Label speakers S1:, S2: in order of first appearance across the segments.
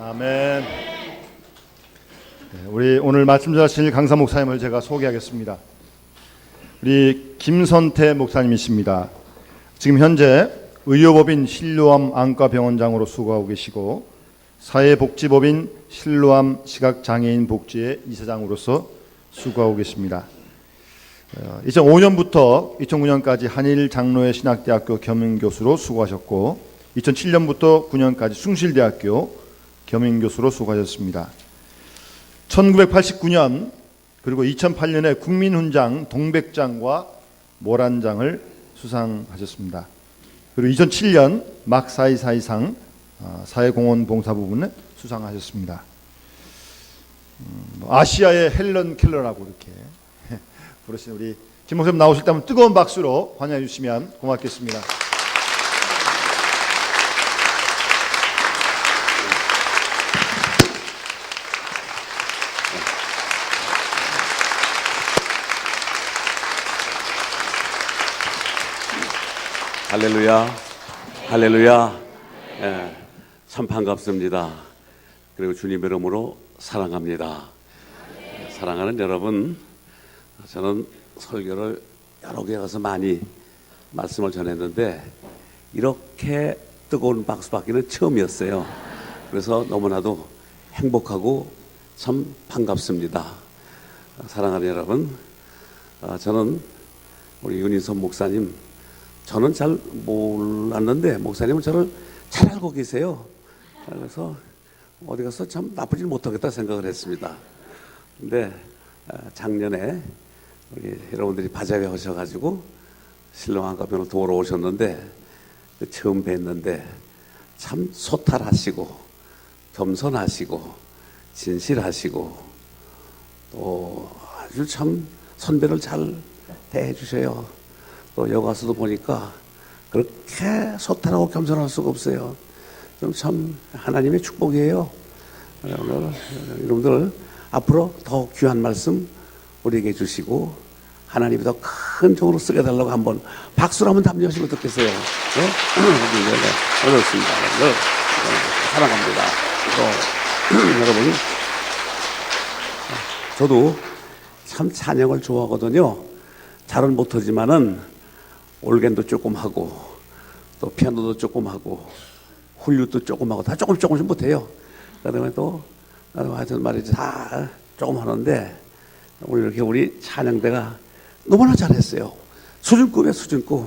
S1: 아멘. 우리 오늘 말씀 전하실 강사 목사님을 제가 소개하겠습니다. 우리 김선태 목사님이십니다. 지금 현재 의료법인 실로암 안과병원장으로 수고하고 계시고 사회복지법인 실로암 시각장애인 복지회 이사장으로서 수고하고 계십니다. 2005년부터 2009년까지 한일장로회 신학대학교 겸임교수로 수고하셨고 2007년부터 9년까지 숭실대학교 겸임교수로 수고하셨습니다. 1989년 그리고 2008년에 국민훈장 동백장과 모란장을 수상하셨습니다. 그리고 2007년 막사이사이상 사회공헌 봉사 부분에 수상하셨습니다. 아시아의 헬런 켈러라고 이렇게 부르신 우리 김 목사님 나오실 때 한번 뜨거운 박수로 환영해 주시면 고맙겠습니다.
S2: 할렐루야, 할렐루야. 예, 참 반갑습니다. 그리고 주님 이름으로 사랑합니다. 사랑하는 여러분, 저는 설교를 여러 개 가서 많이 말씀을 전했는데 이렇게 뜨거운 박수 받기는 처음이었어요. 그래서 너무나도 행복하고 참 반갑습니다. 사랑하는 여러분, 저는 우리 윤인선 목사님, 저는 잘 몰랐는데 목사님은 저를 잘 알고 계세요. 그래서 어디 가서 참 나쁘지 못하겠다 생각을 했습니다. 근데 작년에 우리 여러분들이 바자회 하셔가지고 신랑한가병을 도우러 오셨는데 처음 뵀는데 참 소탈하시고 겸손하시고 진실하시고 또 아주 참 선배를 잘 대해 주셔요. 또 여기 와서도 보니까 그렇게 소탈하고 겸손할 수가 없어요. 참 하나님의 축복이에요. 오늘 여러분들 앞으로 더 귀한 말씀 우리에게 주시고 하나님이 더 큰 종으로 쓰게 달라고 한번 박수로 한번 담요하시면 어떻겠어요? 네? 어렵습니다. 사랑합니다. 또 여러분, 저도 참 찬양을 좋아하거든요. 잘은 못하지만은 올겐도 조금 하고 또 피아노도 조금 하고 훌륭도 조금 하고 다 조금씩 못해요. 그다음에 또 하여튼 말이지 다 조금 하는데 오늘 이렇게 우리 찬양대가 너무나 잘했어요. 수준급이에요, 수준급.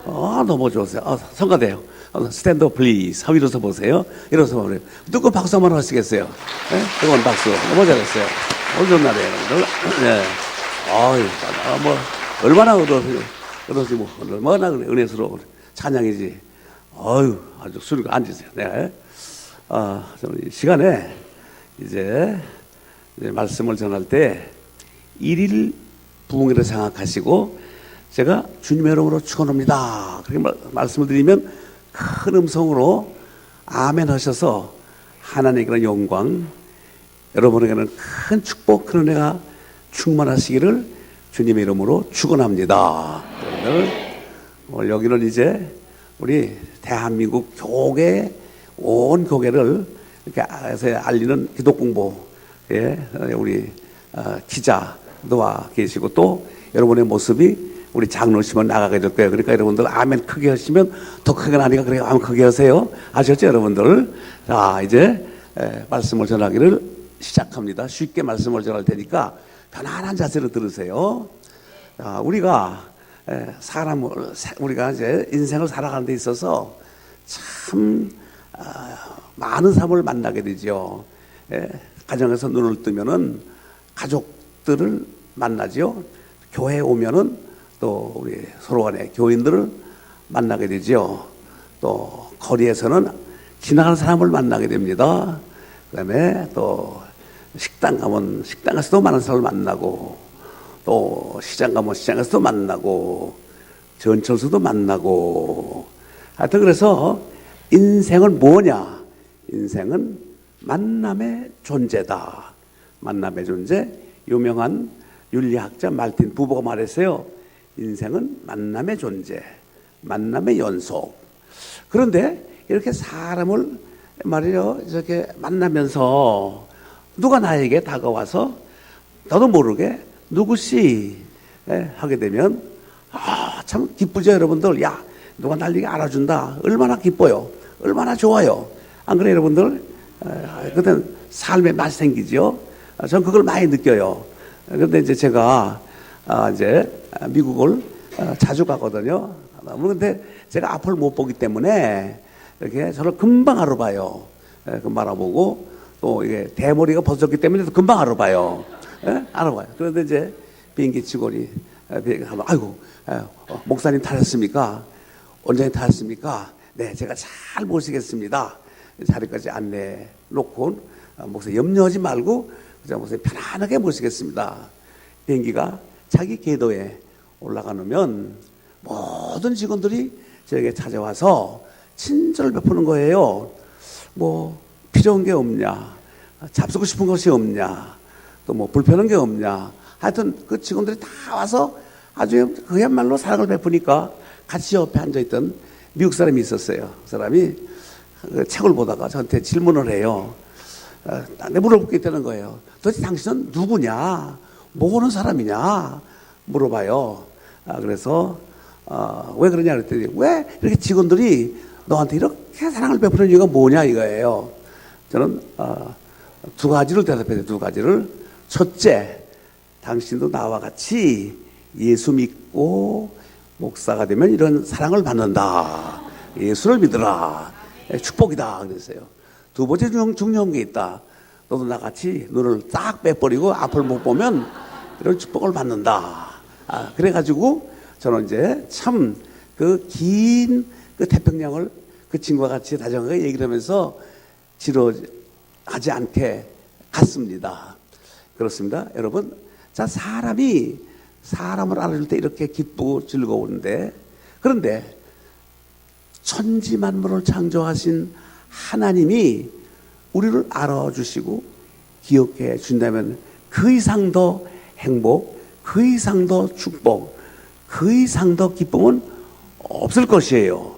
S2: 너무 좋았어요. 성가대요. 스탠드 플리즈. 하고 일어서 보세요. 일어서 보세요. 뜨거운 박수 한번 하시겠어요? 네? 뜨거운 박수. 너무 잘했어요. 오늘 좋은 날이에요. 네. 뭐 얼마나 얼마나 은혜스러운 찬양이지. 아주 수르고 앉으세요. 네. 저는 이 시간에 이제 말씀을 전할 때 일일 부흥회를 생각하시고 제가 주님의 이름으로 축원합니다. 그렇게 말씀을 드리면 큰 음성으로 아멘 하셔서 하나님께는 영광, 여러분에게는 큰 축복, 큰 은혜가 충만하시기를 주님의 이름으로 축원합니다. 오늘 여기는 이제 우리 대한민국 교계 온 교계를 이렇게 알리는 기독 공보에 우리 기자 와 계시고 또 여러분의 모습이 우리 장로시면 나가게 될 거예요. 그러니까 여러분들 아멘 크게 하시면 더 크게 나니까 그래 아멘 크게 하세요. 아셨죠, 여러분들? 자, 이제 말씀을 전하기를 시작합니다. 쉽게 말씀을 전할 테니까 편안한 자세로 들으세요. 자, 우리가 우리가 이제 인생을 살아가는 데 있어서 참 많은 사람을 만나게 되죠. 가정에서 눈을 뜨면은 가족들을 만나죠. 교회에 오면은 또 우리 서로 간에 교인들을 만나게 되죠. 또 거리에서는 지나가는 사람을 만나게 됩니다. 그다음에 또 식당 가면 식당에서도 많은 사람을 만나고 또 시장 가면 시장에서도 만나고 전철에서도 만나고 하여튼 그래서 인생은 뭐냐? 인생은 만남의 존재다. 만남의 존재. 유명한 윤리학자 말틴 부버가 말했어요. 인생은 만남의 존재, 만남의 연속. 그런데 이렇게 사람을 말이요, 이렇게 만나면서 누가 나에게 다가와서 나도 모르게 누구시 하게 되면 참 기쁘죠, 여러분들. 야, 누가 날 이렇게 알아준다. 얼마나 기뻐요. 얼마나 좋아요. 안 그래요, 여러분들? 그땐 삶의 맛이 생기죠. 전 그걸 많이 느껴요. 그런데 이제 제가 이제 미국을 자주 가거든요. 그런데 제가 앞을 못 보기 때문에 이렇게 저를 금방 알아봐요. 금방 알아보고 또 이게 대머리가 벗었기 때문에 금방 알아봐요. 알아봐요. 그런데 이제 비행기 직원이 비행기 하면 아이고 목사님 타셨습니까? 원장님 타셨습니까? 네, 제가 잘 모시겠습니다. 자리까지 안내 놓고 목사님 염려하지 말고 그냥 목사님 편안하게 모시겠습니다. 비행기가 자기 궤도에 올라가면 모든 직원들이 저에게 찾아와서 친절을 베푸는 거예요. 뭐 필요한 게 없냐, 잡수고 싶은 것이 없냐, 또 뭐 불편한 게 없냐. 하여튼 그 직원들이 다 와서 아주 그야말로 사랑을 베푸니까 같이 옆에 앉아있던 미국 사람이 있었어요. 그 사람이 그 책을 보다가 저한테 질문을 해요. 내 물어보게 되는 거예요. 도대체 당신은 누구냐? 뭐 하는 사람이냐? 물어봐요. 그래서 왜 그러냐 그랬더니 왜 이렇게 직원들이 너한테 이렇게 사랑을 베푸는 이유가 뭐냐 이거예요. 저는 두 가지를 대답해요. 두 가지를. 첫째, 당신도 나와 같이 예수 믿고 목사가 되면 이런 사랑을 받는다. 예수를 믿으라. 축복이다. 그랬어요. 두 번째 중요한 게 있다. 너도 나같이 눈을 딱 빼버리고 앞을 못 보면 이런 축복을 받는다. 그래가지고 저는 이제 참 그 긴 그 태평양을 그 친구와 같이 다정하게 얘기를 하면서 지루하지 않게 갔습니다. 그렇습니다. 여러분, 자, 사람이 사람을 알아줄 때 이렇게 기쁘고 즐거운데, 그런데 천지 만물을 창조하신 하나님이 우리를 알아주시고 기억해 준다면 그 이상 더 행복, 그 이상 더 축복, 그 이상 더 기쁨은 없을 것이에요.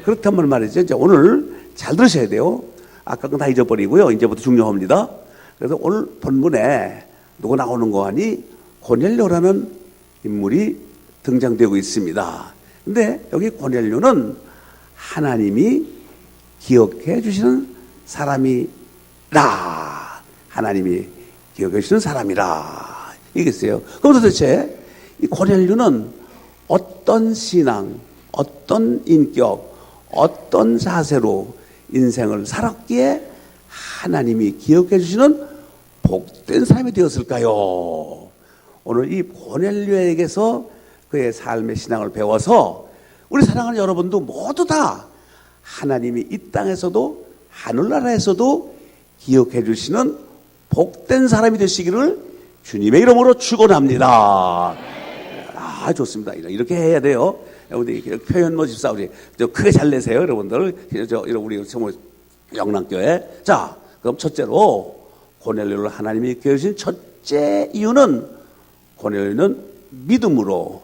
S2: 그렇다면 말이죠. 이제 오늘 잘 들으셔야 돼요. 아까 건 다 잊어버리고요. 이제부터 중요합니다. 그래서 오늘 본문에 누가 나오는 거 아니? 고넬료라는 인물이 등장되고 있습니다. 근데 여기 고넬료는 하나님이 기억해 주시는 사람이라. 하나님이 기억해 주시는 사람이라. 이겠어요. 그럼 도대체 이 고넬료는 어떤 신앙, 어떤 인격, 어떤 자세로 인생을 살았기에 하나님이 기억해 주시는 복된 사람이 되었을까요? 오늘 이 고넬료에게서 그의 삶의 신앙을 배워서 우리 사랑하는 여러분도 모두 다 하나님이 이 땅에서도 하늘나라에서도 기억해 주시는 복된 사람이 되시기를 주님의 이름으로 축원합니다. 좋습니다. 이렇게 해야 돼요. 우리 표현 모집사 우리 크게 잘 내세요, 여러분들. 우리 영남교회. 자, 그럼 첫째로 고넬료를 하나님이 기억하신 첫째 이유는 고넬료는 믿음으로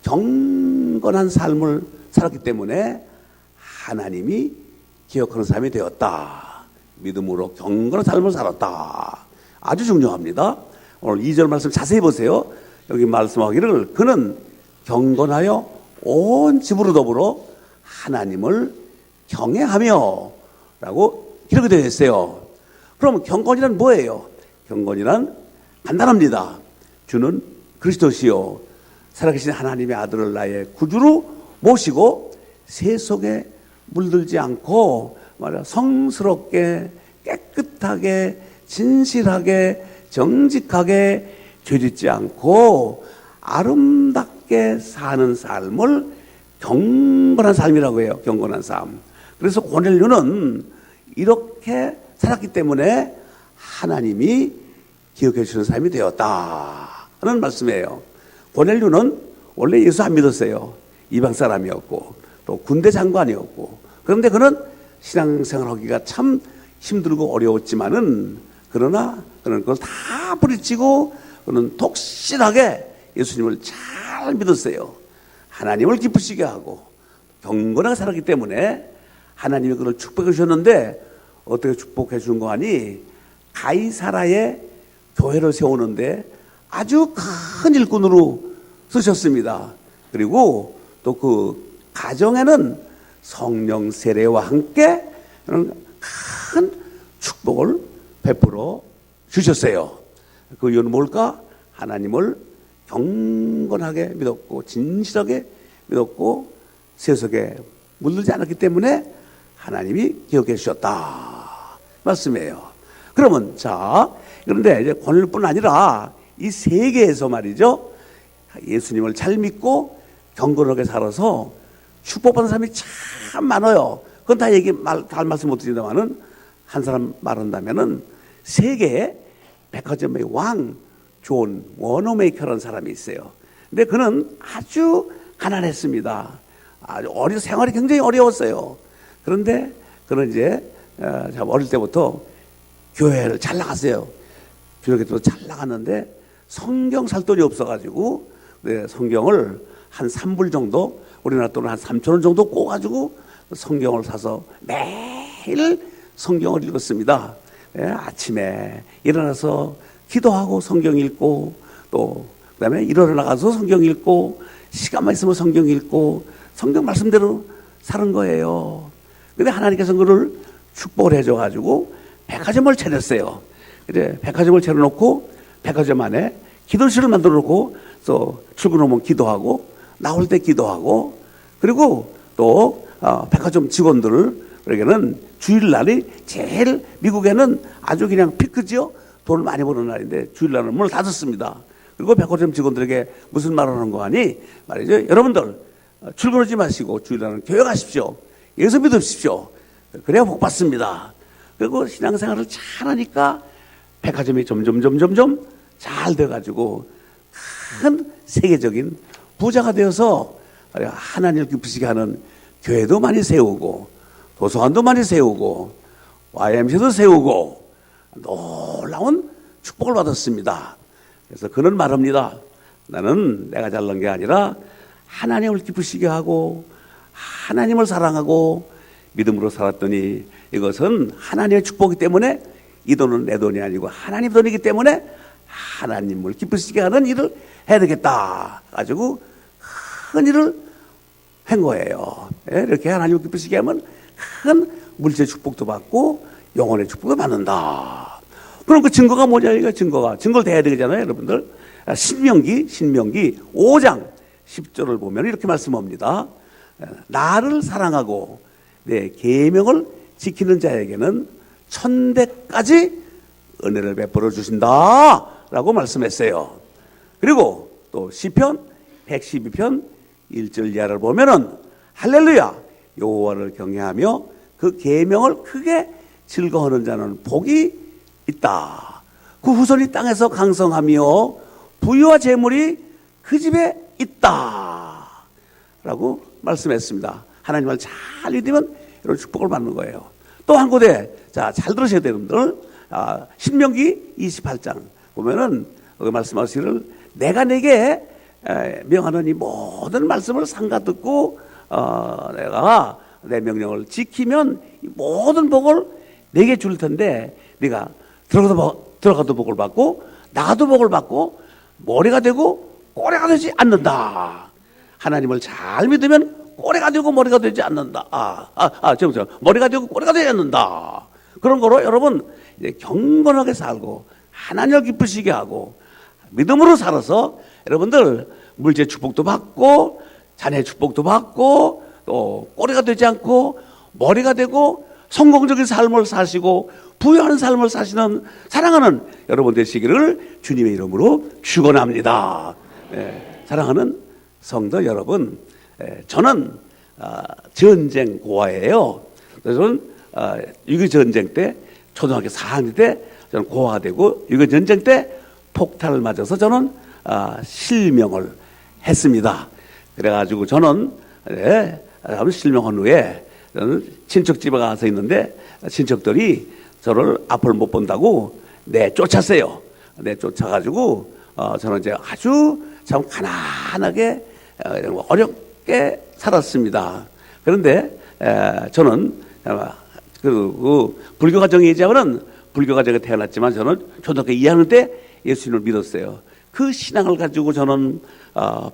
S2: 경건한 삶을 살았기 때문에 하나님이 기억하는 사람이 되었다. 믿음으로 경건한 삶을 살았다. 아주 중요합니다. 오늘 2절 말씀 자세히 보세요. 여기 말씀하기를 그는 경건하여 온 집으로 더불어 하나님을 경외하며 라고 기록이 되어 있어요. 그럼 경건이란 뭐예요? 경건이란 간단합니다. 주는 그리스도시요 살아계신 하나님의 아들을 나의 구주로 모시고 세속에 물들지 않고 성스럽게 깨끗하게 진실하게 정직하게 죄짓지 않고 아름답게 사는 삶을 경건한 삶이라고 해요. 경건한 삶. 그래서 고넬료는 이렇게 살았기 때문에 하나님이 기억해 주시는 삶이 되었다 하는 말씀이에요. 고넬료는 원래 예수 안 믿었어요. 이방 사람이었고 또 군대 장관이었고, 그런데 그는 신앙생활하기가 참 힘들고 어려웠지만은 그러나 그는 그걸 다 부딪히고 그는 독실하게 예수님을 잘 믿었어요. 하나님을 기쁘시게 하고 경건하게 살았기 때문에 하나님이 그를 축복해 주셨는데 어떻게 축복해 준 거 아니? 가이사라에 교회를 세우는데 아주 큰 일꾼으로 쓰셨습니다. 그리고 또 그 가정에는 성령 세례와 함께 큰 축복을 베풀어 주셨어요. 그 이유는 뭘까? 하나님을 경건하게 믿었고 진실하게 믿었고 세속에 물들지 않았기 때문에 하나님이 기억해 주셨다 말씀이에요. 그러면 자, 그런데 이제 권율뿐 아니라 이 세계에서 말이죠, 예수님을 잘 믿고 경건하게 살아서 축복받은 사람이 참 많아요. 그건 다 다 말씀 못 드린다마는 한 사람 말한다면은 세계에 백화점의 왕 존 워너메이커라는 사람이 있어요. 근데 그는 아주 가난했습니다. 아주 생활이 굉장히 어려웠어요. 그런데 그는 이제 어릴 때부터 교회를 잘 나갔어요. 교회도 잘 나갔는데 성경 살 돈이 없어가지고 성경을 한 3불 정도, 우리나라 돈은 한 3,000원 정도 꼬가지고 성경을 사서 매일 성경을 읽었습니다. 아침에 일어나서 기도하고 성경 읽고 또 그다음에 일어나가서 성경 읽고 시간만 있으면 성경 읽고 성경 말씀대로 사는 거예요. 근데 하나님께서 그를 축복을 해줘가지고 백화점을 차렸어요. 이제 백화점을 차려놓고 백화점 안에 기도실을 만들어 놓고 또 출근하면 기도하고 나올 때 기도하고 그리고 또 백화점 직원들에게는 주일날이 제일 미국에는 아주 그냥 피크지요. 돈을 많이 버는 날인데 주일날은 문을 닫았습니다. 그리고 백화점 직원들에게 무슨 말을 하는 거 아니? 말이죠. 여러분들 출근하지 마시고 주일날은 교회 가십시오. 예수 믿으십시오. 그래야 복 받습니다. 그리고 신앙생활을 잘하니까 백화점이 점점 잘 돼가지고 큰 세계적인 부자가 되어서 하나님을 기쁘시게 하는 교회도 많이 세우고 도서관도 많이 세우고 YMC도 세우고 놀라운 축복을 받았습니다. 그래서 그는 말합니다. 나는 내가 잘난 게 아니라 하나님을 기쁘시게 하고 하나님을 사랑하고 믿음으로 살았더니 이것은 하나님의 축복이기 때문에 이 돈은 내 돈이 아니고 하나님 돈이기 때문에 하나님을 기쁘시게 하는 일을 해야 되겠다 가지고 큰 일을 한 거예요. 이렇게 하나님을 기쁘시게 하면 큰 물질 축복도 받고 영혼의 축복도 받는다. 그럼 그 증거가 뭐냐? 이거 증거를 대야 되잖아요, 여러분들. 신명기 5장 10절을 보면 이렇게 말씀합니다. 나를 사랑하고 내 계명을 지키는 자에게는 1000배까지 은혜를 베풀어 주신다라고 말씀했어요. 그리고 또 시편 112편 1절 이하를 보면은 할렐루야 여호와를 경외하며 그 계명을 크게 즐거워하는 자는 복이 있다. 그 후손이 땅에서 강성하며 부유와 재물이 그 집에 있다 라고 말씀했습니다. 하나님을 잘 믿으면 이런 축복을 받는 거예요. 또 한 곳에 잘 들으셔야 돼요, 여러분들. 신명기 28장 보면은 거기 말씀하시기를 내가 내게 명하는 이 모든 말씀을 삼가 듣고 내가 내 명령을 지키면 이 모든 복을 내게 줄 텐데 네가 들어가도 복을 받고 나가도 복을 받고 머리가 되고 꼬리가 되지 않는다. 하나님을 잘 믿으면 꼬리가 되고 머리가 되지 않는다. 머리가 되고 꼬리가 되지 않는다. 그런 거로 여러분 이제 경건하게 살고 하나님을 기쁘시게 하고 믿음으로 살아서 여러분들 물질 축복도 받고 자녀의 축복도 받고 또 꼬리가 되지 않고 머리가 되고 성공적인 삶을 사시고 부유한 삶을 사시는 사랑하는 여러분 되시기를 주님의 이름으로 축원합니다. 사랑하는 성도 여러분, 저는 전쟁 고아예요. 그래서 저는 6.25 전쟁 때 초등학교 4학년 때 저는 고아가 되고 6.25 전쟁 때 폭탄을 맞아서 저는 실명을 했습니다. 그래가지고 저는 실명한 후에 저는 친척집에 가서 있는데 친척들이 저를 앞을 못 본다고 내쫓았어요. 내쫓아가지고 저는 이제 아주 참 가난하게 어렵게 살았습니다. 그런데 저는 불교 가정이자는 불교 가정에 태어났지만 저는 초등학교 2학년 때 예수님을 믿었어요. 그 신앙을 가지고 저는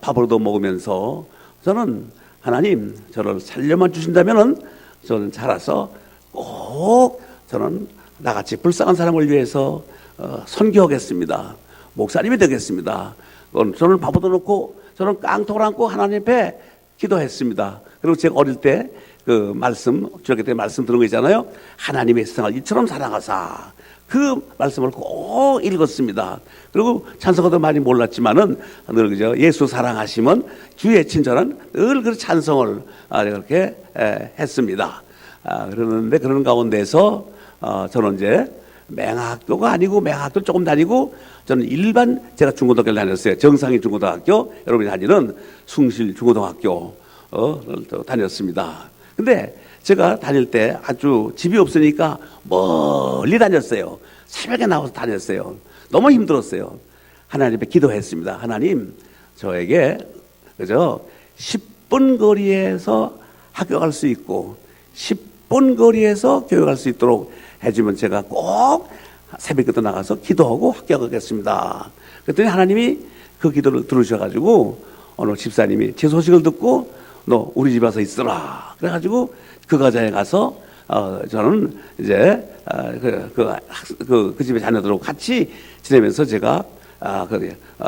S2: 밥을 얻어 먹으면서 저는 하나님 저를 살려만 주신다면은 저는 자라서 꼭 저는 나같이 불쌍한 사람을 위해서 선교하겠습니다. 목사님이 되겠습니다. 저는 밥 얻어 놓고 저는 깡통을 안고 하나님 앞에 기도했습니다. 그리고 제가 어릴 때 그 말씀, 중학교 때 말씀 들은 거 있잖아요. 하나님의 세상을 이처럼 사랑하사. 그 말씀을 꼭 읽었습니다. 그리고 찬송가도 많이 몰랐지만은 늘 그저 예수 사랑하시면 주의 친절한 늘 그 찬송을 이렇게 했습니다. 그러는데 그런 가운데서 저는 이제 맹학교가 아니고 맹학교 조금 다니고 저는 일반 제가 중고등학교를 다녔어요. 정상인 중고등학교, 여러분이 다니는 숭실 중고등학교 다녔습니다. 근데 제가 다닐 때 아주 집이 없으니까 멀리 다녔어요. 새벽에 나와서 다녔어요. 너무 힘들었어요. 하나님 앞에 기도했습니다. 하나님, 저에게 그저 10분 거리에서 학교 갈 수 있고 10분 거리에서 교육할 수 있도록 해주면 제가 꼭 새벽에도 나가서 기도하고 학교 가겠습니다. 그랬더니 하나님이 그 기도를 들으셔가지고 어느 집사님이 제 소식을 듣고 너 우리 집 와서 있어라. 그래가지고 그 가정에 가서 저는 이제 그 집에 자녀들하고 같이 지내면서 제가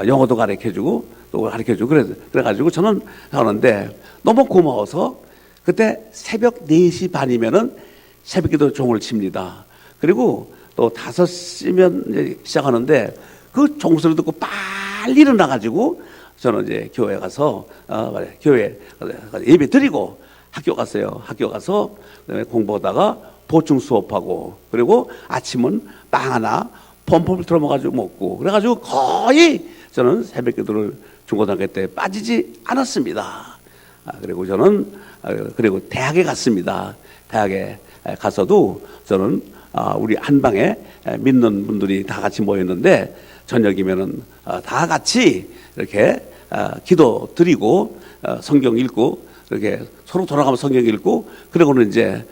S2: 영어도 가르쳐주고 또 가르쳐주고 그래가지고 저는 하는데 너무 고마워서 그때 새벽 4시 반이면은 새벽기도 종을 칩니다. 그리고 또 5시면 이제 시작하는데 그 종소리 듣고 빨리 일어나가지고 저는 이제 교회 가서 교회 예배 드리고 학교 갔어요. 학교 가서 공부하다가 보충 수업하고 그리고 아침은 빵 하나 펌펌을 틀어먹어가지고 먹고 그래가지고 거의 저는 새벽기도를 중고등학교 때 빠지지 않았습니다. 그리고 저는 그리고 대학에 갔습니다. 대학에 가서도 저는 우리 한방에 믿는 분들이 다 같이 모였는데 저녁이면은 다 같이 이렇게 기도 드리고 성경 읽고 이렇게 서로 돌아가면 성경 읽고 그러고는 이제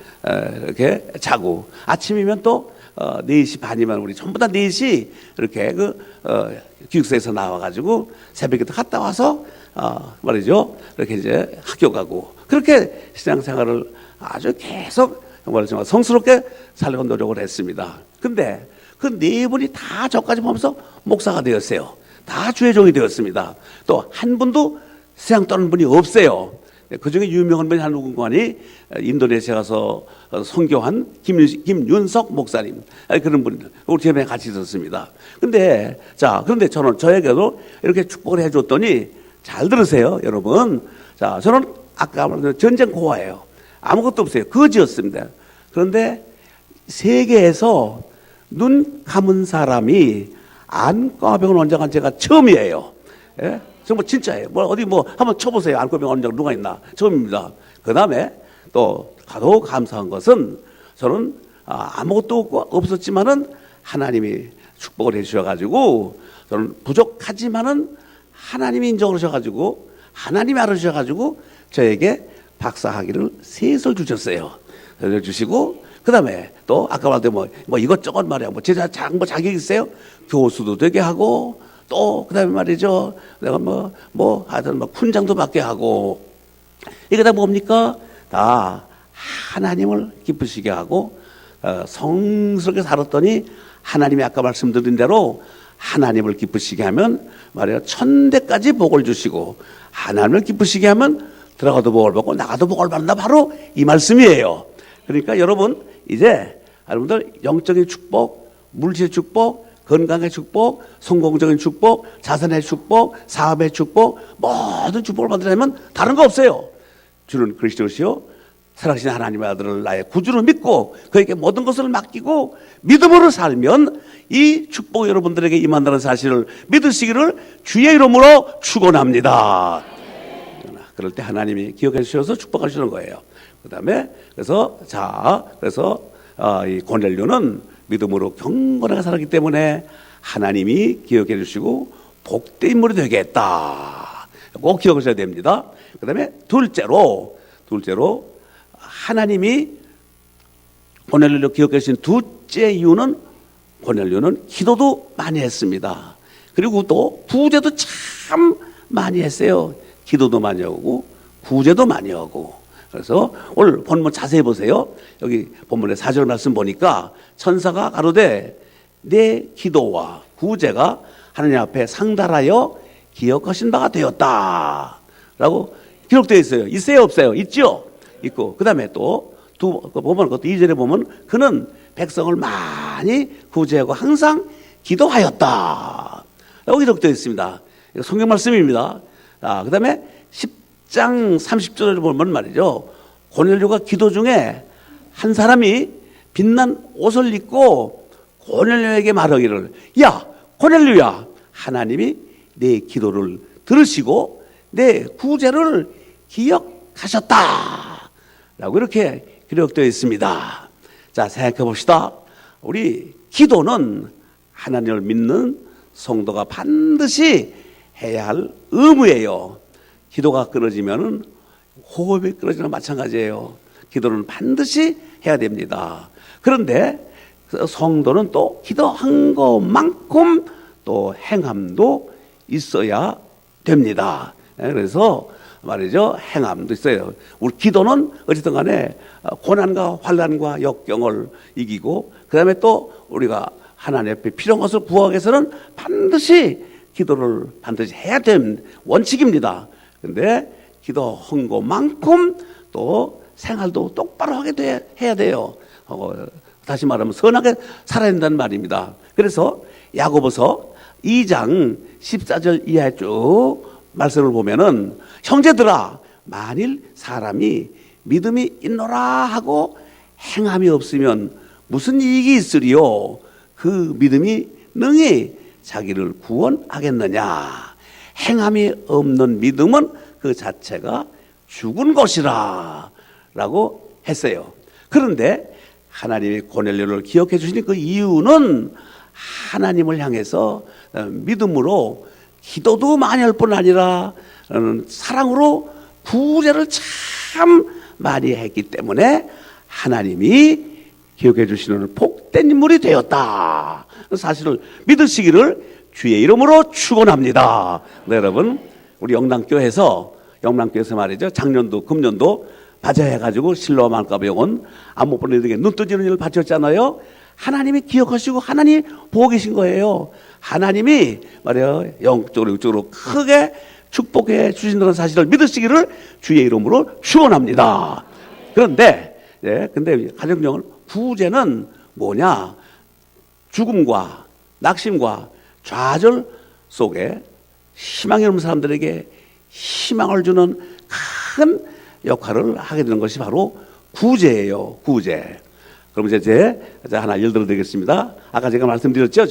S2: 이렇게 자고 아침이면 또 4시 반이면 우리 전부 다 4시 이렇게 기숙사에서 나와가지고 새벽에 갔다 와서 말이죠 이렇게 이제 학교 가고 그렇게 신앙생활을 아주 계속 정말 성스럽게 살려고 노력을 했습니다. 근데 그 4분이 다 저까지 보면서 목사가 되었어요. 다 주의 종이 되었습니다. 또 한 분도 세상 떠는 분이 없어요. 그 중에 유명한 분이 한 누군가니 인도네시아 가서 선교한 김윤석 목사님 그런 분 우리 집에 같이 있었습니다. 그런데 저는 저에게도 이렇게 축복을 해줬더니 잘 들으세요, 여러분. 자, 저는 아까 말한 전쟁 고아예요. 아무것도 없어요. 거지였습니다. 그런데 세계에서 눈 감은 사람이 안과병원 원장한 제가 처음이에요. 예? 정말 진짜예요. 어디 한번 쳐보세요. 안과병원 원장 누가 있나? 처음입니다. 그 다음에 또 가도 감사한 것은 저는 아무것도 없었지만은 하나님이 축복을 해주셔가지고 저는 부족하지만은 하나님이 인정하셔가지고 하나님이 알아주셔가지고 저에게 박사학위를 3설 주셨어요. 주시고 그 다음에 또 아까 말한 뭐 이것저것 말이야. 자격 있어요? 교수도 되게 하고 또 그 다음에 말이죠. 내가 하여튼 훈장도 받게 하고 이게 다 뭡니까? 다 하나님을 기쁘시게 하고 성스럽게 살았더니 하나님이 아까 말씀드린 대로 하나님을 기쁘시게 하면 말이야 1000대까지 복을 주시고 하나님을 기쁘시게 하면 들어가도 복을 받고 나가도 복을 받는다. 바로 이 말씀이에요. 그러니까 여러분 이제 여러분들 영적인 축복, 물질의 축복, 건강의 축복, 성공적인 축복, 자선의 축복, 사업의 축복 모든 축복을 받으려면 다른 거 없어요. 주는 그리스도시요 살아계신 하나님의 아들을 나의 구주로 믿고 그에게 모든 것을 맡기고 믿음으로 살면 이 축복이 여러분들에게 임한다는 사실을 믿으시기를 주의 이름으로 축원합니다. 그럴 때 하나님이 기억해 주셔서 축복하시는 거예요. 그다음에 그래서 이 고넬료는 믿음으로 경건하게 살았기 때문에 하나님이 기억해 주시고 복된 인물이 되겠다. 꼭 기억하셔야 됩니다. 그다음에 둘째로 하나님이 고넬료를 기억해 주신 둘째 이유는 고넬료는 기도도 많이 했습니다. 그리고 또 구제도 참 많이 했어요. 기도도 많이 하고 구제도 많이 하고. 그래서 오늘 본문 자세히 보세요. 여기 본문의 4절 말씀 보니까 천사가 가로되 내 기도와 구제가 하나님 앞에 상달하여 기억하신 바가 되었다 라고 기록되어 있어요. 있어요 없어요? 있죠? 있고 그 다음에 또 보면 그것도 2절에 보면 그는 백성을 많이 구제하고 항상 기도하였다 라고 기록되어 있습니다. 이거 성경 말씀입니다. 그 다음에 10장 30절을 보면 말이죠. 고넬료가 기도 중에 한 사람이 빛난 옷을 입고 고넬료에게 말하기를 야 고넬료야 하나님이 내 기도를 들으시고 내 구제를 기억하셨다 라고 이렇게 기록되어 있습니다. 자, 생각해 봅시다. 우리 기도는 하나님을 믿는 성도가 반드시 해야 할 의무예요. 기도가 끊어지면 호흡이 끊어지는 마찬가지예요. 기도는 반드시 해야 됩니다. 그런데 성도는 또 기도한 것만큼 또 행함도 있어야 됩니다. 그래서 말이죠. 행함도 있어요. 우리 기도는 어쨌든 간에 고난과 환난과 역경을 이기고 그 다음에 또 우리가 하나님 앞에 필요한 것을 구하기 위해서는 반드시 기도를 반드시 해야 되는 원칙입니다. 그런데 기도한 것만큼 또 생활도 똑바로 해야 돼요. 다시 말하면 선하게 살아야 된다는 말입니다. 그래서 야고보서 2장 14절 이하에 쭉 말씀을 보면은 형제들아 만일 사람이 믿음이 있노라 하고 행함이 없으면 무슨 이익이 있으리요? 그 믿음이 능히 자기를 구원하겠느냐? 행함이 없는 믿음은 그 자체가 죽은 것이라 라고 했어요. 그런데 하나님이 고넬료를 기억해 주시는 그 이유는 하나님을 향해서 믿음으로 기도도 많이 할 뿐 아니라 사랑으로 구제를 참 많이 했기 때문에 하나님이 기억해 주시는 복된 인물이 되었다. 사실을 믿으시기를 주의 이름으로 축원합니다. 네, 여러분 우리 영남교회에서 말이죠. 작년도 금년도 바자해가지고 실로암 안가병원 안목보내에게 눈 뜨지는 일을 바쳤잖아요. 하나님이 기억하시고 하나님이 보고 계신 거예요. 하나님이 말이에요. 영적으로 육적으로 크게 축복해 주신다는 사실을 믿으시기를 주의 이름으로 축원합니다. 그런데 근데 가정령은 구제는 뭐냐? 죽음과 낙심과 좌절 속에 희망이 없는 사람들에게 희망을 주는 큰 역할을 하게 되는 것이 바로 구제예요. 구제. 그럼 이제 하나 예를 들어 드리겠습니다. 아까 제가 말씀드렸죠.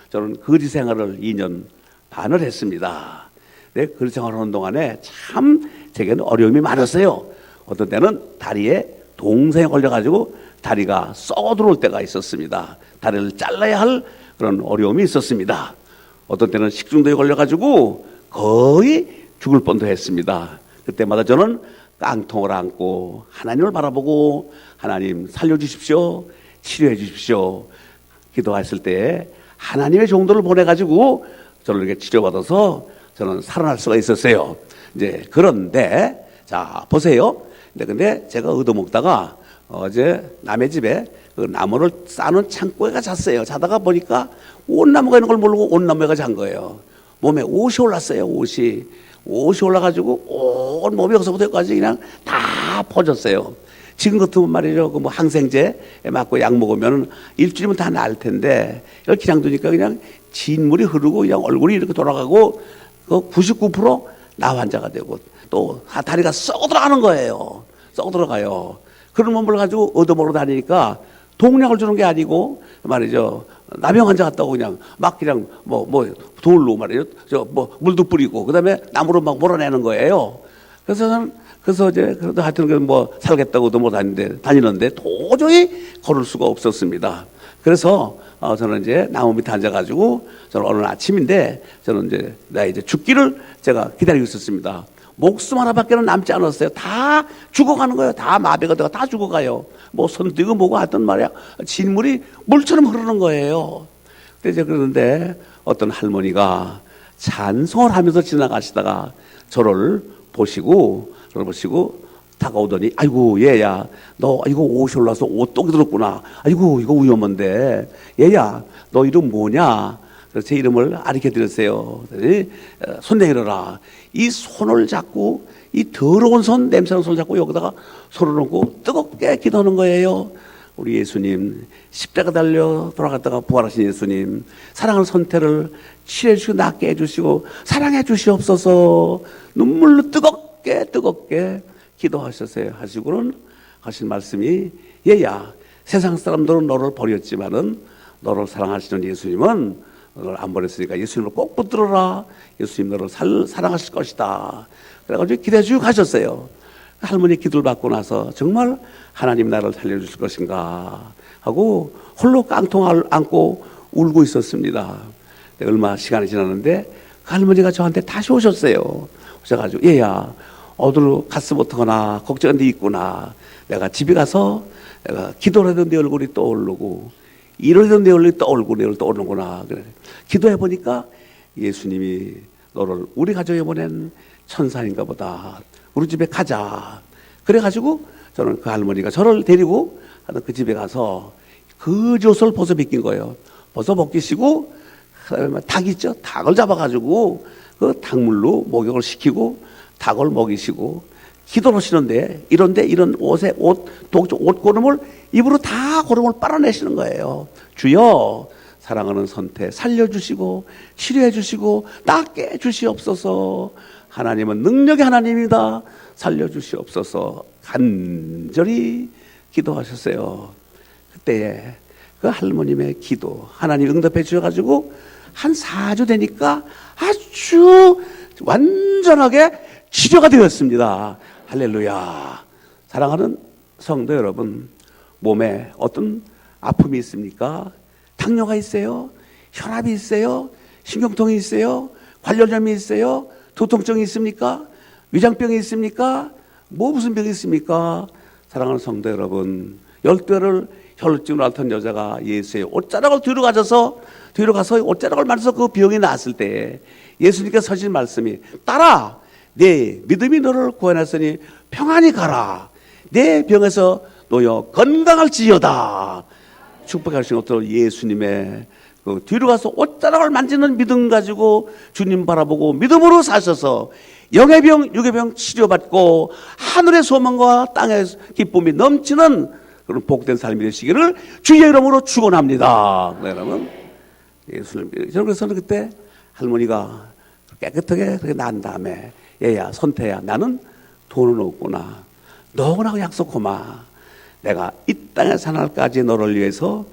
S2: 저는 거지 생활을 2년 반을 했습니다. 네, 거지 생활하는 동안에 참 제게는 어려움이 많았어요. 어떤 때는 다리에 동생이 걸려가지고 다리가 썩어 들어올 때가 있었습니다. 다리를 잘라야 할 그런 어려움이 있었습니다. 어떤 때는 식중독에 걸려가지고 거의 죽을 뻔도 했습니다. 그때마다 저는 깡통을 안고 하나님을 바라보고 하나님 살려주십시오, 치료해 주십시오 기도했을 때 하나님의 종도를 보내가지고 저를 이렇게 치료받아서 저는 살아날 수가 있었어요. 이제 그런데 자 보세요. 근데 제가 얻어먹다가 어제 남의 집에 그 나무를 싸는 창고에 잤어요. 자다가 보니까 온나무가 있는 걸 모르고 온나무가 잔 거예요. 몸에 옷이 올랐어요. 옷이 올라가지고 온 몸이 여기서부터 여기까지 그냥 다 퍼졌어요. 지금 같으면 말이죠. 그 뭐 항생제 맞고 약 먹으면 일주일이면 다 나을 텐데 이걸 그냥 두니까 그냥 진물이 흐르고 그냥 얼굴이 이렇게 돌아가고 그 99% 나환자가 되고 또 다리가 썩어 들어가는 거예요. 썩어 들어가요. 그런 몸을 가지고 얻어먹으러 다니니까 동약을 주는 게 아니고 말이죠. 나병 환자 같다고 그냥 막 그냥 뭐 돌로 말이죠. 물도 뿌리고 그다음에 나무로 막 몰아내는 거예요. 그래서 이제 그래도 하여튼 뭐 살겠다고도 뭐 다니는데 도저히 걸을 수가 없었습니다. 그래서 저는 이제 나무 밑에 앉아가지고 저는 어느 아침인데 저는 이제 죽기를 제가 기다리고 있었습니다. 목숨 하나밖에는 남지 않았어요. 다 죽어가는 거예요. 다 마비가 되고 다 죽어가요. 뭐 손뜨고 뭐고 하던 말이야. 진물이 물처럼 흐르는 거예요. 근데 이제 그러는데 어떤 할머니가 찬송을 하면서 지나가시다가 저를 보시고 다가오더니, 아이고 얘야, 너 이거 옷이 올라서 옷 똑이 들었구나. 아이고 이거 위험한데 얘야, 너 이름 뭐냐? 그래서 제 이름을 알게 드렸어요. 손 내밀어라. 이 손을 잡고, 이 더러운 손, 냄새나는 손을 잡고 여기다가 손을 얹고 뜨겁게 기도하는 거예요. 우리 예수님, 십자가 달려 돌아갔다가 부활하신 예수님, 사랑하는 선태를 치료해 주시고 낫게 해주시고 사랑해 주시옵소서. 눈물로 뜨겁게 기도하셨어요. 하시고는 하신 말씀이, 얘야, 세상 사람들은 너를 버렸지만은 너를 사랑하시는 예수님은 너를 안 버렸으니까 예수님을 꼭 붙들어라. 예수님 너를 사랑하실 것이다. 그래가지고 기대해 주고 가셨어요. 할머니 기도를 받고 나서 정말 하나님 나를 살려주실 것인가 하고 홀로 깡통을 안고 울고 있었습니다. 얼마 시간이 지났는데 그 할머니가 저한테 다시 오셨어요. 오셔가지고, 얘야, 어디로 갔어 못하거나 걱정한 데 있구나. 내가 집에 가서 내가 기도를 해도 내 얼굴이 떠오르고 이러던 내 얼굴이 떠오르고 내 얼굴이 떠오르는구나. 그래. 기도해 보니까 예수님이 너를 우리 가족에 보낸 천사인가 보다. 우리 집에 가자. 그래가지고 저는 그 할머니가 저를 데리고 그 집에 가서 그 옷을 벗어 벗긴 거예요. 벗어 벗기시고 닭 있죠? 닭을 잡아가지고 그 닭물로 목욕을 시키고 닭을 먹이시고 기도를 하시는데 이런 옷 고름을 입으로 다 고름을 빨아내시는 거예요. 주여, 사랑하는 선태 살려주시고 치료해 주시고 낫게 해주시옵소서. 하나님은 능력의 하나님이다. 살려주시옵소서. 간절히 기도하셨어요. 그때에 그 할머님의 기도 하나님 응답해 주셔가지고 한 4주 되니까 아주 완전하게 치료가 되었습니다. 할렐루야. 사랑하는 성도 여러분, 몸에 어떤 아픔이 있습니까? 당뇨가 있어요? 혈압이 있어요? 신경통이 있어요? 관절염이 있어요? 두통증이 있습니까? 위장병이 있습니까? 뭐 무슨 병이 있습니까? 사랑하는 성도 여러분, 12회를 혈증으로 앓던 여자가 예수의 옷자락을 뒤로 가서 옷자락을 만져서 그 병이 나았을 때 예수님께서 하신 말씀이, 따라 내 믿음이 너를 구원했으니 평안히 가라. 내 병에서 놓여 건강할지어다. 축복하신 것도 예수님의 그 뒤로 가서 옷자락을 만지는 믿음 가지고 주님 바라보고 믿음으로 사셔서 영의 병, 육의 병 치료받고 하늘의 소망과 땅의 기쁨이 넘치는 그런 복된 삶이 되시기를 주의 이름으로 축원합니다. 여러분, 예수님, 저는 그래서 그때 할머니가 깨끗하게 그렇게 난 다음에, 얘야, 선태야, 나는 돈은 없구나. 너하고 약속하마. 내가 이 땅에 산 날까지 너를 위해서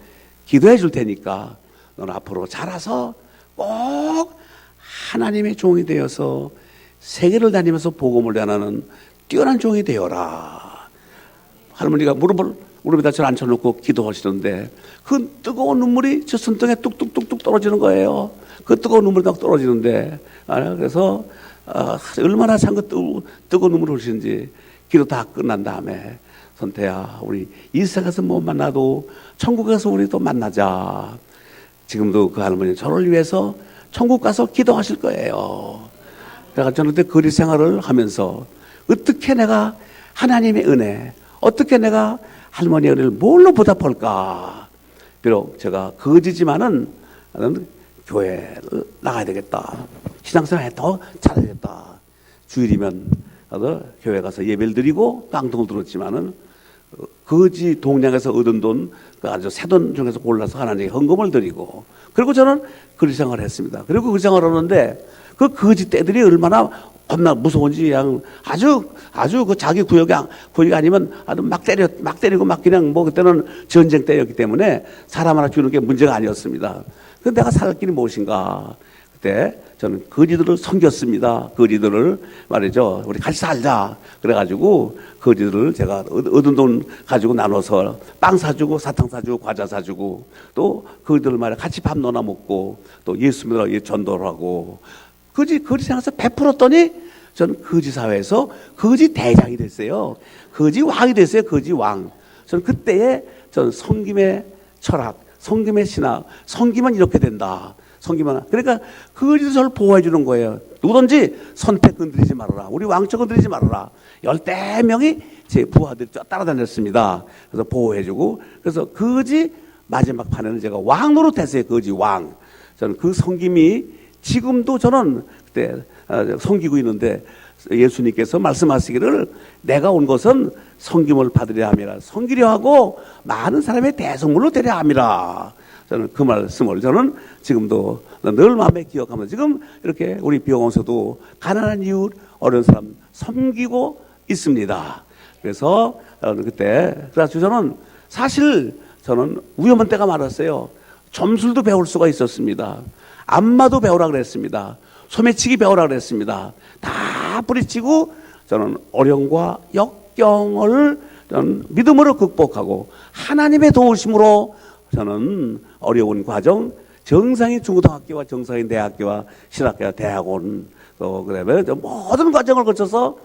S2: 기도해 줄 테니까 너는 앞으로 자라서 꼭 하나님의 종이 되어서 세계를 다니면서 복음을 전하는 뛰어난 종이 되어라. 할머니가 무릎에다 절 앉혀놓고 기도하시는데 그 뜨거운 눈물이 저 손등에 뚝뚝뚝뚝 떨어지는 거예요. 그 뜨거운 눈물이 딱 떨어지는데, 그래서 얼마나 뜨거운 눈물을 흘리시는지. 기도 다 끝난 다음에, 선태야, 우리 이 세상에서 못 만나도 천국에서 우리 또 만나자. 지금도 그 할머니 저를 위해서 천국 가서 기도하실 거예요. 그래서 저는 그때 거리 생활을 하면서 어떻게 내가 하나님의 은혜, 어떻게 내가 할머니의 은혜를 뭘로 보답할까. 비록 제가 거지지만은 나는 교회를 나가야 되겠다. 신앙생활 더 잘해야겠다. 주일이면 나도 교회 가서 예배를 드리고 깡통을 들었지만은 거지 동량에서 얻은 돈, 그 아주 새 돈 중에서 골라서 하나님께 헌금을 드리고, 그리고 저는 거지 생활을 했습니다. 그리고 그 생활을 하는데 그 거지 떼들이 얼마나 겁나 무서운지 그냥 아주 그 자기 구역이 아니면 아주 막 때리고 막 그냥 뭐 그때는 전쟁 때였기 때문에 사람 하나 주는 게 문제가 아니었습니다. 그런데 내가 살 길이 무엇인가? 그때 저는 거지들을 섬겼습니다. 거지들을 말이죠. 우리 같이 살자. 그래가지고 거지들을 제가 얻은 돈 가지고 나눠서 빵 사주고 사탕 사주고 과자 사주고 또 거지들 말이야 같이 밥 나눠 먹고 또 예수 믿으라고 전도를 하고 거지 생활에서 베풀었더니 저는 거지 사회에서 거지 대장이 됐어요. 거지 왕이 됐어요. 거지 왕. 저는 그때에 저는 성김의 철학, 성김의 신학, 성김은 이렇게 된다. 성김은 그러니까 거지도 저를 보호해 주는 거예요. 누구든지 선택 건드리지 말아라. 우리 왕처 건드리지 말아라. 10대명이 제 부하들이 따라다녔습니다. 그래서 보호해주고 그래서 거지 마지막 판에는 제가 왕 노릇했어요. 거지 왕. 저는 그 성김이 지금도 저는 그때 섬기고 있는데 예수님께서 말씀하시기를 내가 온 것은 섬김을 받으려 함이라 섬기려 하고 많은 사람의 대성물로 되려 함이라. 저는 그 말씀을 저는 지금도 늘 마음에 기억하면서 지금 이렇게 우리 비용원서도 가난한 이웃 어려운 사람 섬기고 있습니다. 그래서 그래서 저는 사실 저는 위험한 때가 많았어요. 점술도 배울 수가 있었습니다. 안마도 배우라 그랬습니다. 소매치기 배우라 그랬습니다. 다 뿌리치고 저는 어려움과 역경을 저는 믿음으로 극복하고 하나님의 도우심으로 저는 어려운 과정 정상인 중고등학교와 정상인 대학교와 신학교와 대학원 또 그다음에 모든 과정을 거쳐서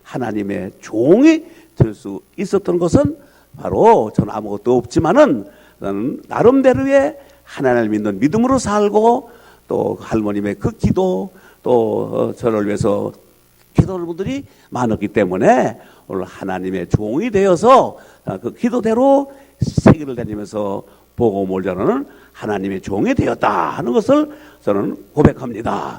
S2: 하나님의 종이 될 수 있었던 것은 바로 저는 아무것도 없지만은 저는 나름대로의 하나님을 믿는 믿음으로 살고 또 할머님의 그 기도 또 저를 위해서 기도하는 분들이 많았기 때문에 오늘 하나님의 종이 되어서 그 기도대로 세계를 다니면서 복음을 전하는 하나님의 종이 되었다 하는 것을 저는 고백합니다.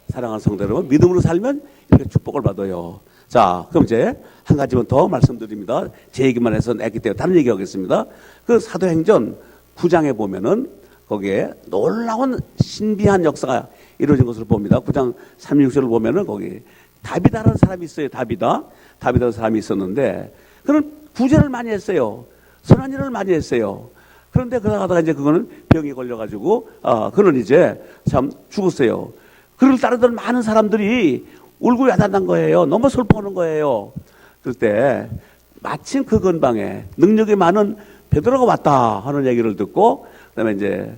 S2: 사랑하는 성도 여러분, 믿음으로 살면 이렇게 축복을 받아요. 자, 그럼 이제 한 가지만 더 말씀드립니다. 제 얘기만 해서 냈기 때문에 다른 얘기하겠습니다. 그 사도행전 9장에 보면은 거기에 놀라운 신비한 역사가 이루어진 것을 봅니다. 9장 36절을 보면은 거기 다비다라는 사람이 있어요. 다비다라는 사람이 있었는데 그는 구제를 많이 했어요. 선한 일을 많이 했어요. 그런데 그러다가 이제 그거는 병이 걸려가지고 그는 이제 참 죽었어요. 그를 따르던 많은 사람들이 울고 야단난 거예요. 너무 슬퍼하는 거예요. 그때 마침 그 근방에 능력이 많은 베드로가 왔다 하는 얘기를 듣고 그다음에 이제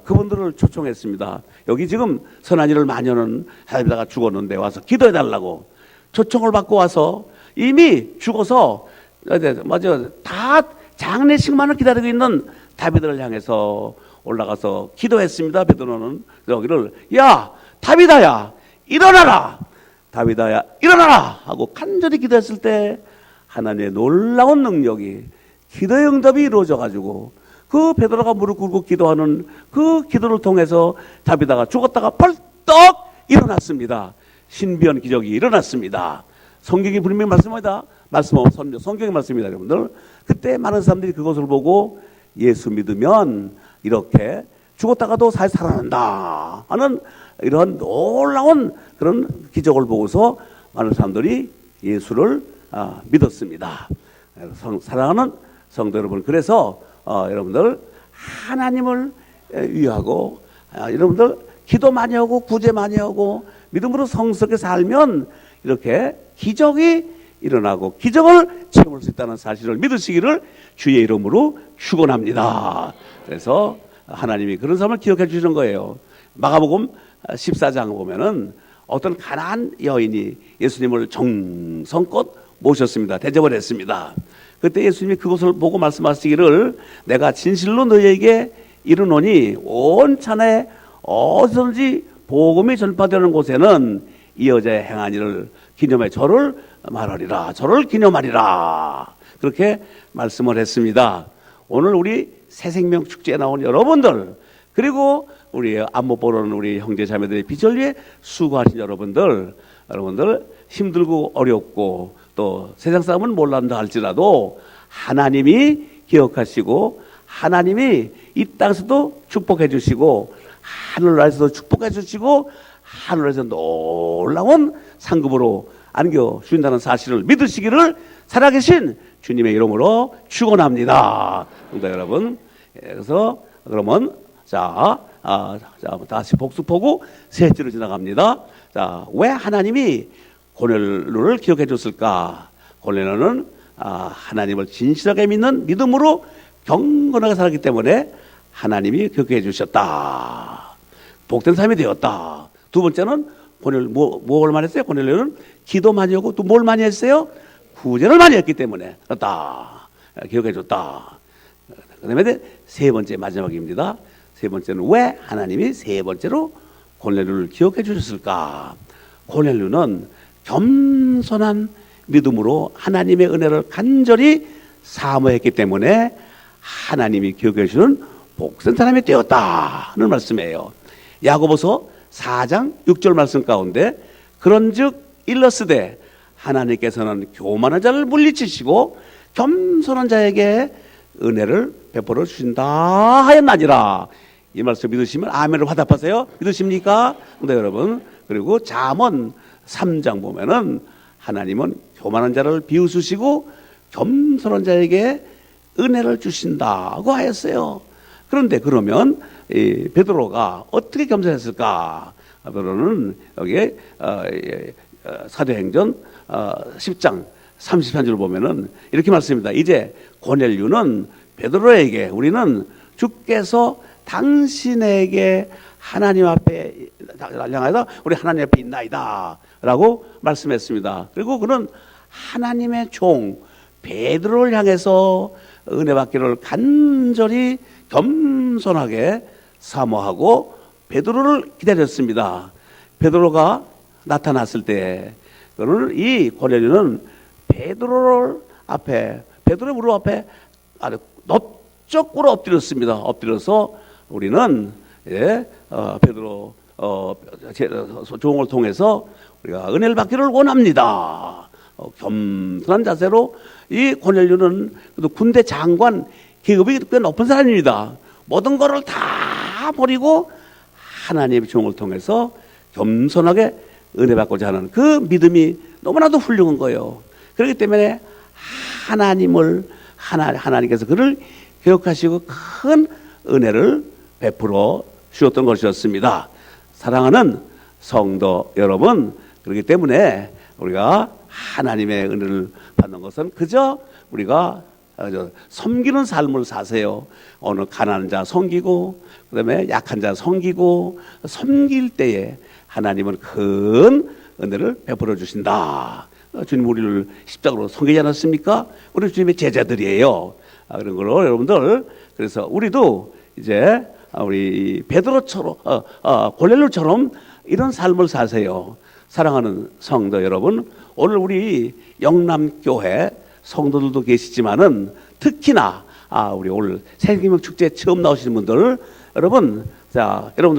S2: 그분들을 초청했습니다. 여기 지금 선한 일을 많이 하는 다비다가 죽었는데 와서 기도해 달라고 초청을 받고 와서 이미 죽어서 맞아 다 장례식만을 기다리고 있는 다비다를 향해서 올라가서 기도했습니다. 베드로는 여기를 야 다비다야 일어나라. 다비다야 일어나라 하고 간절히 기도했을 때 하나님의 놀라운 능력이 기도의 응답이 이루어져 가지고 그 베드로가 무릎 꿇고 기도하는 그 기도를 통해서 다비다가 죽었다가 벌떡 일어났습니다. 신비한 기적이 일어났습니다. 성경이 분명히 말씀합니다. 성경의 말씀입니다, 여러분들. 그때 많은 사람들이 그것을 보고 예수 믿으면 이렇게 죽었다가도 다시 살아난다 하는 이런 놀라운 그런 기적을 보고서 많은 사람들이 예수를 믿었습니다. 사랑하는 성도 여러분, 그래서 여러분들 하나님을 위하고 여러분들 기도 많이 하고 구제 많이 하고 믿음으로 성스럽게 살면 이렇게 기적이 일어나고 기적을 체험할 수 있다는 사실을 믿으시기를 주의 이름으로 축원합니다. 그래서 하나님이 그런 삶을 기억해 주시는 거예요. 마가복음 14장 보면은 어떤 가난한 여인이 예수님을 정성껏 모셨습니다. 대접을 했습니다. 그때 예수님이 그것을 보고 말씀하시기를 내가 진실로 너희에게 이르노니 온 찬에 어디든지 복음이 전파되는 곳에는 이 여자의 행한 일을 기념해 저를 말하리라. 저를 기념하리라. 그렇게 말씀을 했습니다. 오늘 우리 새생명 축제에 나온 여러분들 그리고 우리 안못 보는 우리 형제 자매들의 비전을 위해 수고하신 여러분들 힘들고 어렵고 또 세상 사람은 몰란다 할지라도 하나님이 기억하시고 하나님이 이 땅에서도 축복해 주시고 하늘나라에서도 축복해 주시고 하늘에서 놀라운 상급으로 안겨주신다는 사실을 믿으시기를 살아계신 주님의 이름으로 축원합니다. 성도 여러분, 그래서 그러면 자 다시 복습하고 세 주로 지나갑니다. 자, 왜 하나님이 고넬료를 기억해 줬을까? 고넬료는 하나님을 진실하게 믿는 믿음으로 경건하게 살았기 때문에 하나님이 기억해 주셨다. 복된 삶이 되었다. 두 번째는 뭘 많이 했어요? 고넬료는 기도 많이 하고 또 뭘 많이 했어요? 구제를 많이 했기 때문에 그렇다. 기억해 줬다. 그다음에 세 번째 마지막입니다. 세 번째는 왜 하나님이 세 번째로 고넬료를 기억해 주셨을까? 고넬료는 겸손한 믿음으로 하나님의 은혜를 간절히 사모했기 때문에 하나님이 기억해 주는 복된 사람이 되었다는 말씀이에요. 야고보서 4장 6절 말씀 가운데 그런즉 일러스되 하나님께서는 교만한 자를 물리치시고 겸손한 자에게 은혜를 베풀어 주신다 하였나니라. 이 말씀 믿으시면 아멘으로 화답하세요. 믿으십니까? 네, 여러분. 그리고 잠언 3장 보면은 하나님은 교만한 자를 비웃으시고 겸손한 자에게 은혜를 주신다고 하였어요. 그런데 그러면 이 베드로가 어떻게 겸손했을까? 베드로는 여기에 사도행전 10장 33절 보면은 이렇게 말씀입니다. 이제 고넬료는 베드로에게 우리는 주께서 당신에게 하나님 앞에 향하여서 우리 하나님 앞에 있나이다 라고 말씀했습니다. 그리고 그는 하나님의 종 베드로를 향해서 은혜 받기를 간절히 겸손하게 사모하고 베드로를 기다렸습니다. 베드로가 나타났을 때 그는 이 고넬료는 베드로의 무릎 앞에 아주 넓적으로 엎드렸습니다. 엎드려서 우리는 베드로 종을 통해서 우리가 은혜를 받기를 원합니다. 겸손한 자세로 이 고넬료는 군대 장관 계급이 꽤 높은 사람입니다. 모든 것을 다 버리고 하나님의 종을 통해서 겸손하게 은혜 받고자 하는 그 믿음이 너무나도 훌륭한 거예요. 그렇기 때문에 하나님께서 그를 기억하시고 큰 은혜를 베풀어 주셨던 것이었습니다. 사랑하는 성도 여러분, 그렇기 때문에 우리가 하나님의 은혜를 받는 것은 그저 우리가 섬기는 삶을 사세요. 어느 가난한 자 섬기고 그다음에 약한 자 섬기고 섬길 때에 하나님은 큰 은혜를 베풀어 주신다. 주님 우리를 십자가로 섬기지 않았습니까? 우리 주님의 제자들이에요. 그런 걸로 여러분들 그래서 우리도 이제 우리 베드로처럼 고넬료처럼 이런 삶을 사세요. 사랑하는 성도 여러분, 오늘 우리 영남교회 성도들도 계시지만은 특히나 우리 오늘 생명 축제 처음 나오시는 분들 여러분들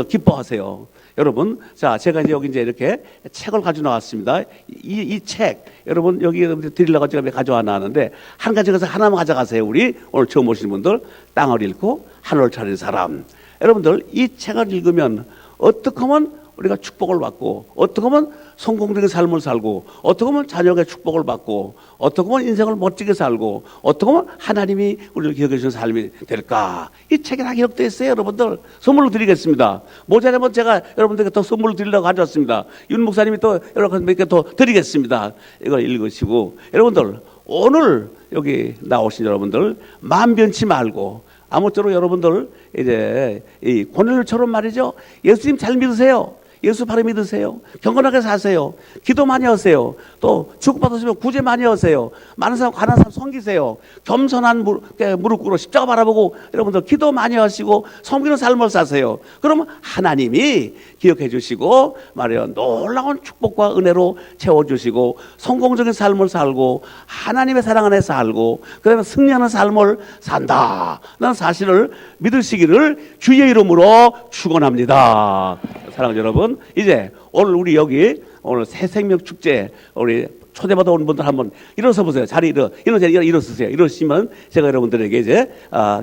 S2: 기뻐하세요. 여러분, 제가 이제 여기 이제 이렇게 책을 가지고 나왔습니다. 이 책, 여러분, 여기 드리려고 제가 가져와 놨는데, 한 가지 가서 하나만 가져가세요. 우리 오늘 처음 오시는 분들, 땅을 잃고 하늘을 찾는 사람. 여러분들, 이 책을 읽으면 어떻게 하면 우리가 축복을 받고, 어떻게 하면 성공적인 삶을 살고, 어떻게 하면 자녀에게 축복을 받고, 어떻게 하면 인생을 멋지게 살고, 어떻게 하면 하나님이 우리를 기억해 주시는 삶이 될까? 이 책에 다 기록되어 있어요, 여러분들. 선물로 드리겠습니다. 모자라면 제가 여러분들께 더 선물을 드리려고 가져왔습니다. 윤 목사님이 또 여러분께 더 드리겠습니다. 이걸 읽으시고, 여러분들, 오늘 여기 나오신 여러분들, 마음 변치 말고, 아무쪼록 여러분들, 이제, 이 고넬료처럼 말이죠. 예수님 잘 믿으세요. 예수 바로 믿으세요. 경건하게 사세요. 기도 많이 하세요. 또 축복받으시면 구제 많이 하세요. 많은 사람, 가난한 사람 섬기세요. 겸손한 무릎 꿇어 십자가 바라보고 여러분들 기도 많이 하시고 섬기는 삶을 사세요. 그러면 하나님이 기억해 주시고 말이에요. 놀라운 축복과 은혜로 채워주시고 성공적인 삶을 살고 하나님의 사랑 안에 살고 그 다음에 승리하는 삶을 산다. 라는 사실을 믿으시기를 주의 이름으로 축원합니다. 사랑하는 여러분, 이제 오늘 우리 여기 오늘 새 생명 축제 우리 초대받아 온 분들 한번 일어서 보세요. 자리 일어서세요. 일어서시면 제가 여러분들에게 이제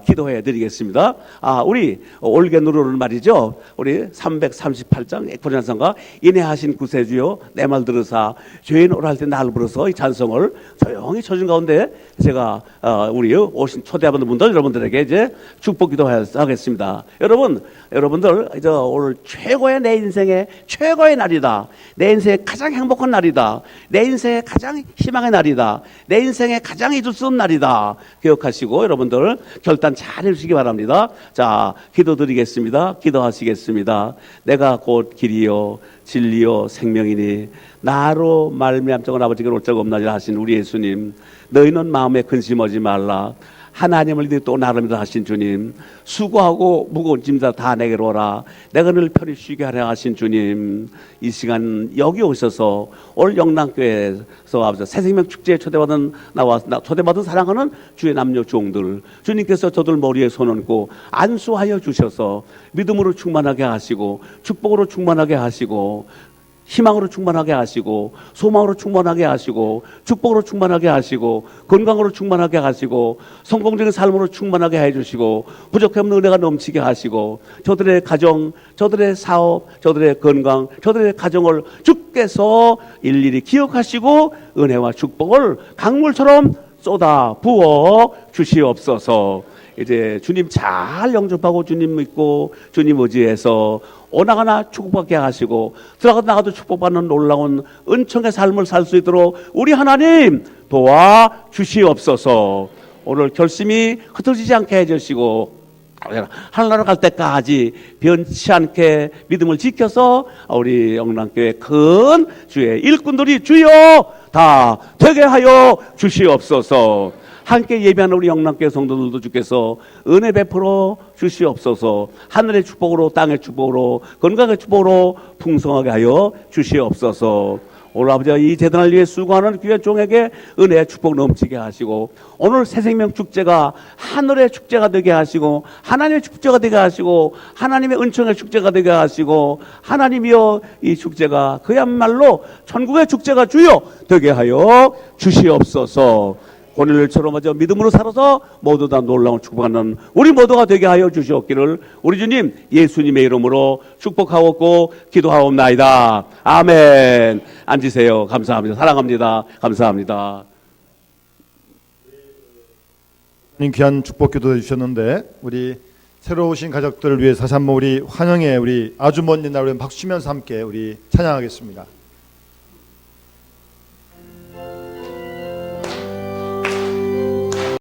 S2: 기도해 드리겠습니다. 우리 올게 누르는 말이죠. 우리 338장 ek포찬송가 인내하신 구세주여 내 말 들으사 죄인 오라 할 때 나를 부르서 이 찬송을 조용히 쳐준 가운데 제가 우리 오신 초대받은 분들 여러분들에게 이제 축복 기도하겠습니다. 여러분들 이제 오늘 최고의 내 인생의 최고의 날이다. 내 인생의 가장 행복한 날이다. 내 인생의 인생의 가장 희망의 날이다. 내 인생의 가장 잊을 수 없는 날이다. 기억하시고 여러분들 결단 잘 해주시기 바랍니다. 자, 기도드리겠습니다. 기도하시겠습니다. 내가 곧 길이요 진리요 생명이니 나로 말미암자고 아버지께 올 적 없나이다 하신 우리 예수님, 너희는 마음에 근심하지 말라. 하나님을 믿어 또 나름이라 하신 주님, 수고하고 무거운 짐자 다 내게로 오라. 내가 늘 편히 쉬게 하려 하신 주님, 이 시간 여기 오셔서 오늘 영남교회에서 아버지 새생명 축제에 초대받은 사랑하는 주의 남녀 종들, 주님께서 저들 머리에 손 얹고 안수하여 주셔서 믿음으로 충만하게 하시고 축복으로 충만하게 하시고 희망으로 충만하게 하시고 소망으로 충만하게 하시고 축복으로 충만하게 하시고 건강으로 충만하게 하시고 성공적인 삶으로 충만하게 해주시고 부족함 은혜가 넘치게 하시고 저들의 가정, 저들의 사업, 저들의 건강, 저들의 가정을 주께서 일일이 기억하시고 은혜와 축복을 강물처럼 쏟아 부어 주시옵소서. 이제 주님 잘 영접하고 주님 믿고 주님 의지해서 오나가나 축복받게 하시고 들어가 나가도 축복받는 놀라운 은총의 삶을 살 수 있도록 우리 하나님 도와 주시옵소서. 오늘 결심이 흩어지지 않게 해주시고 하늘나라 갈 때까지 변치 않게 믿음을 지켜서 우리 영남교회 큰 주의 일꾼들이 주여 다 되게 하여 주시옵소서. 함께 예배하는 우리 영남교회 성도들도 주께서 은혜 베풀어 주시옵소서. 하늘의 축복으로 땅의 축복으로 건강의 축복으로 풍성하게 하여 주시옵소서. 오늘 아버지가 이 재단을 위해 수고하는 귀한 종에게 은혜의 축복 넘치게 하시고 오늘 새생명 축제가 하늘의 축제가 되게 하시고 하나님의 축제가 되게 하시고 하나님의 은총의 축제가 되게 하시고 하나님이여 이 축제가 그야말로 천국의 축제가 주여 되게 하여 주시옵소서. 오늘처럼 마저 믿음으로 살아서 모두 다 놀라운 축복하는 우리 모두가 되게 하여 주시옵기를 우리 주님 예수님의 이름으로 축복하옵고 기도하옵나이다. 아멘. 앉으세요. 감사합니다. 사랑합니다. 감사합니다.
S1: 귀한 축복 기도해 주셨는데 우리 새로 오신 가족들을 위해 다시 한번 우리 환영의 우리 아주 먼 옛날 우리 박수 치면서 함께 우리 찬양하겠습니다.